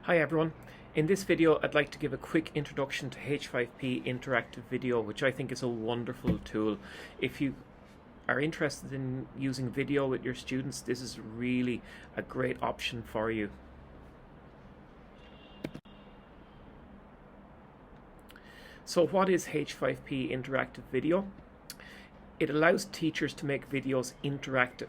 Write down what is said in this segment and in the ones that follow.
Hi everyone. In this video I'd like to give a quick introduction to H5P Interactive Video, which I think is a wonderful tool. If you are interested in using video with your students, this is really a great option for you. So what is H5P Interactive Video? It allows teachers to make videos interactive,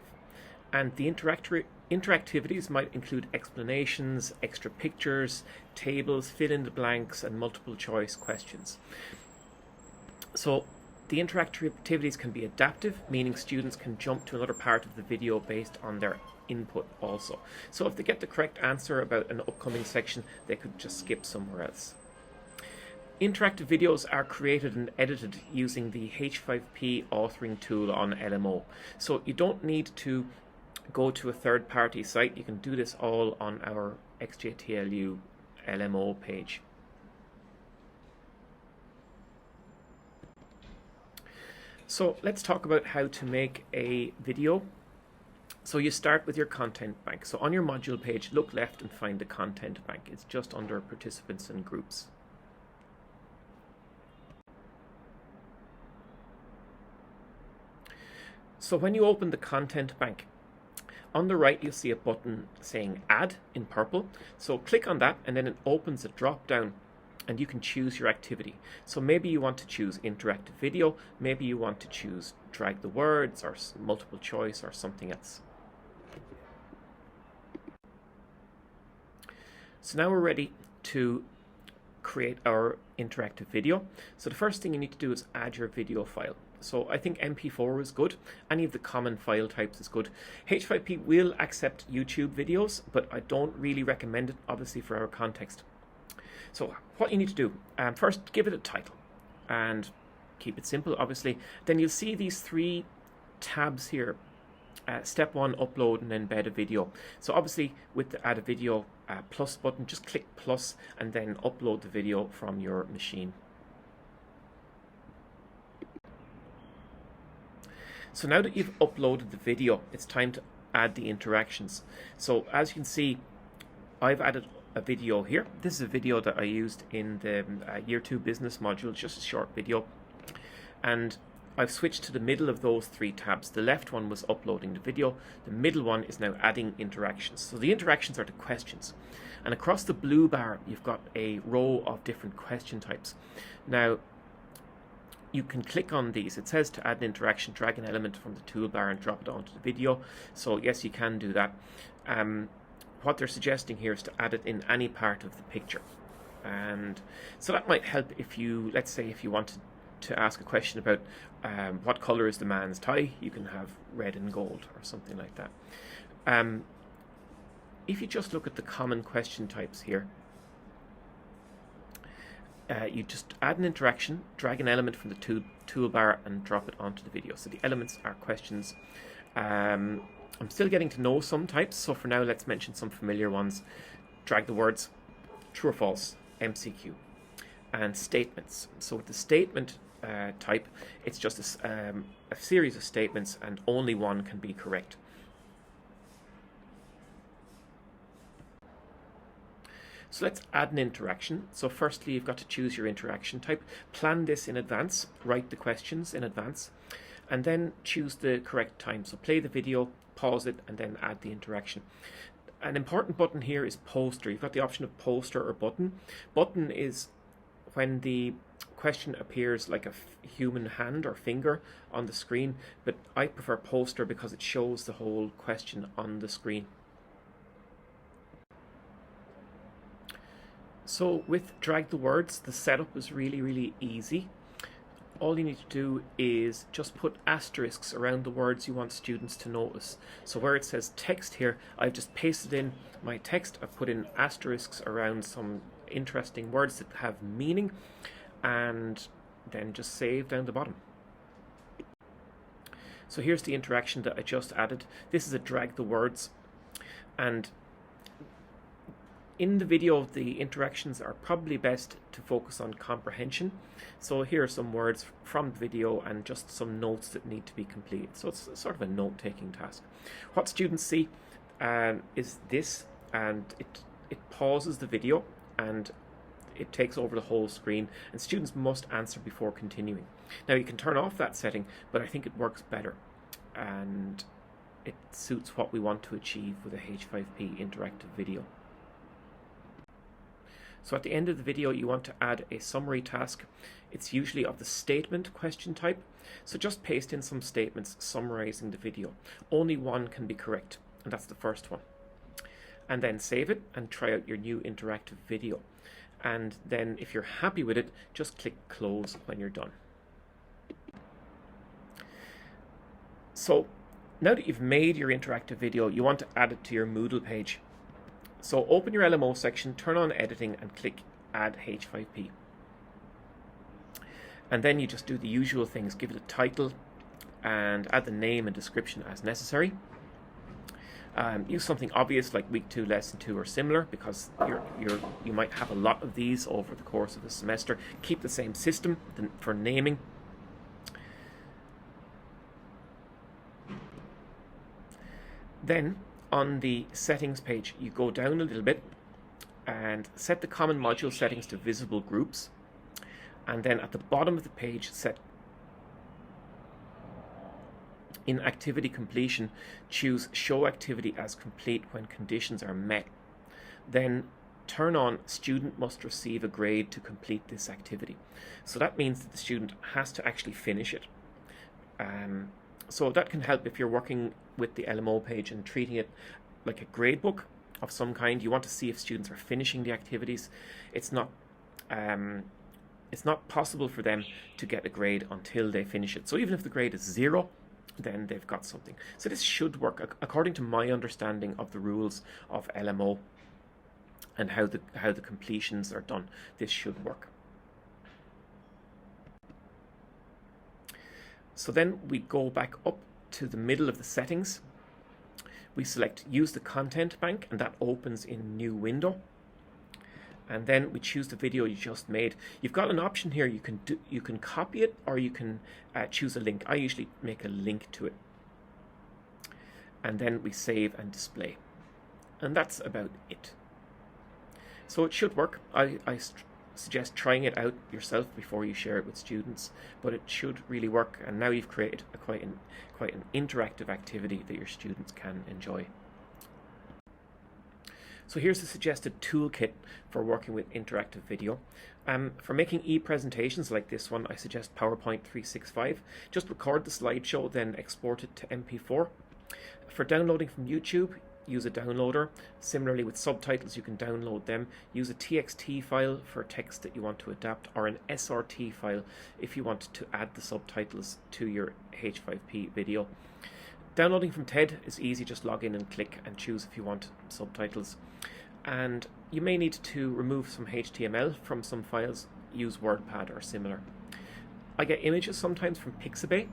and the interactivities might include explanations, extra pictures, tables, fill in the blanks, and multiple choice questions. So the interactivities can be adaptive, meaning students can jump to another part of the video based on their input also. So if they get the correct answer about an upcoming section, they could just skip somewhere else. Interactive videos are created and edited using the H5P authoring tool on LMO. So you don't need to go to a third-party site. You can do this all on our XJTLU LMO page. So let's talk about how to make a video. So you start with your content bank. So on your module page, look left and find the content bank. It's just under participants and groups. So when you open the content bank, on the right you'll see a button saying Add in purple. So click on that and then it opens a drop down and you can choose your activity. So maybe you want to choose interactive video, maybe you want to choose drag the words or multiple choice or something else. So now we're ready to create our interactive video. So the first thing you need to do is add your video file. So I think MP4 is good. Any of the common file types is good. H5P will accept YouTube videos, but I don't really recommend it, obviously, for our context. So what you need to do, first give it a title and keep it simple, obviously. Then you'll see these three tabs here. Step 1, upload and embed a video. So obviously with the add a video plus button, just click plus and then upload the video from your machine. So now that you've uploaded the video, it's time to add the interactions. So as you can see, I've added a video here. This is a video that I used in the Year 2 business module, just a short video. And I've switched to the middle of those three tabs. The left one was uploading the video. The middle one is now adding interactions. So the interactions are the questions. And across the blue bar, you've got a row of different question types. Now, you can click on these. It says to add an interaction, drag an element from the toolbar and drop it onto the video. So yes, you can do that. What they're suggesting here is to add it in any part of the picture. And so that might help if you, let's say if you wanted to ask a question about what color is the man's tie, you can have red and gold or something like that. If you just look at the common question types here, you just add an interaction, drag an element from the toolbar and drop it onto the video. So the elements are questions. I'm still getting to know some types, so for now let's mention some familiar ones. Drag the words, true or false, MCQ, and statements. So with the statement type, it's just a series of statements and only one can be correct. So let's add an interaction. So firstly, you've got to choose your interaction type. Plan this in advance, write the questions in advance, and then choose the correct time. So play the video, pause it, and then add the interaction. An important button here is poster. You've got the option of poster or button. Button is when the question appears like a human hand or finger on the screen, but I prefer poster because it shows the whole question on the screen. So with drag the words, the setup is really easy. All you need to do is just put asterisks around the words you want students to notice. So where it says text here, I've just pasted in my text. I've put in asterisks around some interesting words that have meaning, and then just save down the bottom. So here's the interaction that I just added. This is a drag the words, and in the video, the interactions are probably best to focus on comprehension. So here are some words from the video and just some notes that need to be completed. So it's sort of a note-taking task. What students see is this, and it pauses the video and it takes over the whole screen, and students must answer before continuing. Now you can turn off that setting, but I think it works better and it suits what we want to achieve with a H5P interactive video. So at the end of the video you want to add a summary task. It's usually of the statement question type, so just paste in some statements summarizing the video. Only one can be correct, and that's the first one. And then save it and try out your new interactive video. And then if you're happy with it, just click close when you're done. So now that you've made your interactive video, you want to add it to your Moodle page. So open your LMO section, turn on editing and click add H5P. And then you just do the usual things, give it a title and add the name and description as necessary. Use something obvious like week 2, lesson 2 or similar, because you might have a lot of these over the course of the semester. Keep the same system for naming. Then on the settings page, you go down a little bit and set the common module settings to visible groups. And then at the bottom of the page, set in activity completion, choose show activity as complete when conditions are met. Then turn on student must receive a grade to complete this activity. So that means that the student has to actually finish it. So that can help if you're working with the LMO page and treating it like a grade book of some kind. You want to see if students are finishing the activities. It's not possible for them to get a grade until they finish it. So even if the grade is 0, then they've got something. So this should work according to my understanding of the rules of LMO and how the completions are done. This should work. So then we go back up to the middle of the settings. We select use the content bank, and that opens in a new window. And then we choose the video you just made. You've got an option here. You can copy it, or you can choose a link. I usually make a link to it. And then we save and display. And that's about it. So it should work. I suggest trying it out yourself before you share it with students, but it should really work. And now you've created quite an interactive activity that your students can enjoy. So here's a suggested toolkit for working with interactive video. For making e-presentations like this one, I suggest PowerPoint 365. Just record the slideshow, then export it to MP4. For downloading from YouTube, use a downloader. Similarly with subtitles, you can download them. Use a TXT file for text that you want to adapt, or an SRT file if you want to add the subtitles to your H5P video. Downloading from TED is easy. Just log in and click and choose if you want subtitles. And you may need to remove some HTML from some files. Use WordPad or similar. I get images sometimes from Pixabay,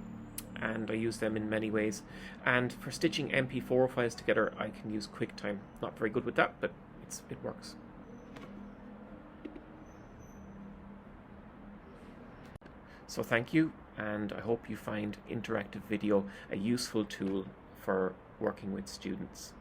and I use them in many ways. And for stitching MP4 files together, I can use QuickTime. Not very good with that, but it works. So thank you, and I hope you find interactive video a useful tool for working with students.